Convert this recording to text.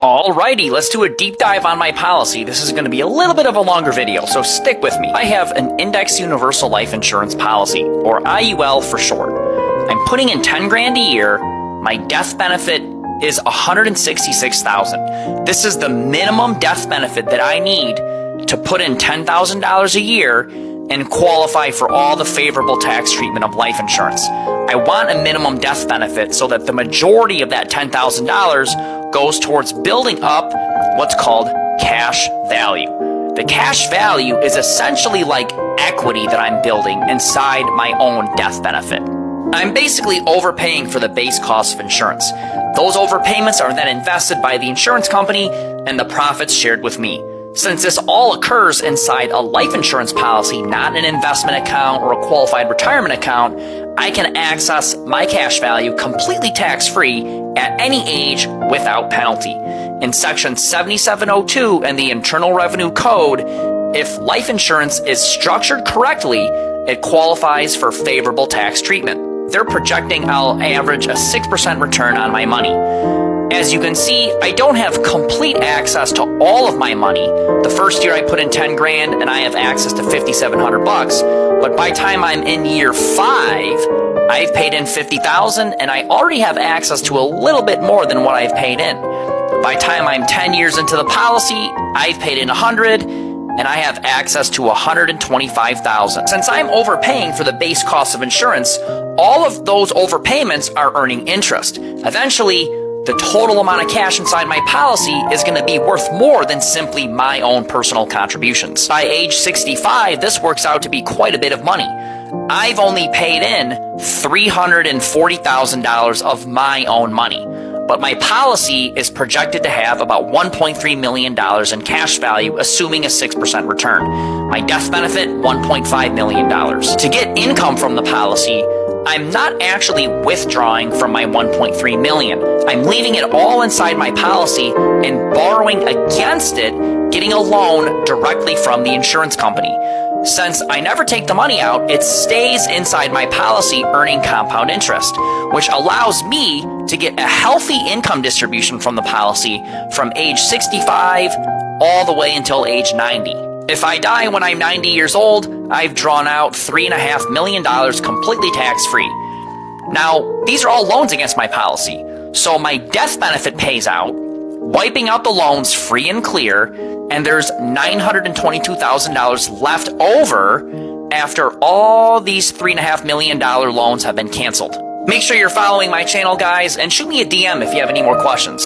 Alrighty, let's do a deep dive on my policy. This is going to be a little bit of a longer video, so stick with me. I have an Index Universal Life Insurance Policy, or IUL for short. I'm putting in 10 grand a year. My death benefit is $166,000. This is the minimum death benefit that I need to put in $10,000 a year and qualify for all the favorable tax treatment of life insurance. I want a minimum death benefit so that the majority of that $10,000 goes towards building up what's called cash value. The cash value is essentially like equity that I'm building inside my own death benefit. I'm basically overpaying for the base cost of insurance. Those overpayments are then invested by the insurance company and the profits shared with me. Since this all occurs inside a life insurance policy, not an investment account or a qualified retirement account, I can access my cash value completely tax-free at any age without penalty. In Section 7702 and the Internal Revenue Code, if life insurance is structured correctly, it qualifies for favorable tax treatment. They're projecting I'll average a 6% return on my money. As you can see, I don't have complete access to all of my money. The first year I put in 10 grand and I have access to 5,700 bucks. But by the time I'm in year 5, I've paid in 50,000 and I already have access to a little bit more than what I've paid in. By the time I'm 10 years into the policy, I've paid in 100 and I have access to 125,000. Since I'm overpaying for the base cost of insurance, all of those overpayments are earning interest. Eventually, the total amount of cash inside my policy is going to be worth more than simply my own personal contributions. By age 65, this works out to be quite a bit of money. I've only paid in $340,000 of my own money, but my policy is projected to have about $1.3 million in cash value, assuming a 6% return. My death benefit, $1.5 million. To get income from the policy, I'm not actually withdrawing from my $1.3 million. I'm leaving it all inside my policy and borrowing against it, getting a loan directly from the insurance company. Since I never take the money out, it stays inside my policy earning compound interest, which allows me to get a healthy income distribution from the policy from age 65 all the way until age 90. If I die when I'm 90 years old, I've drawn out $3.5 million completely tax-free. Now, these are all loans against my policy, so my death benefit pays out, wiping out the loans free and clear, and there's $922,000 left over after all these $3.5 million loans have been canceled. Make sure you're following my channel, guys, and shoot me a DM if you have any more questions.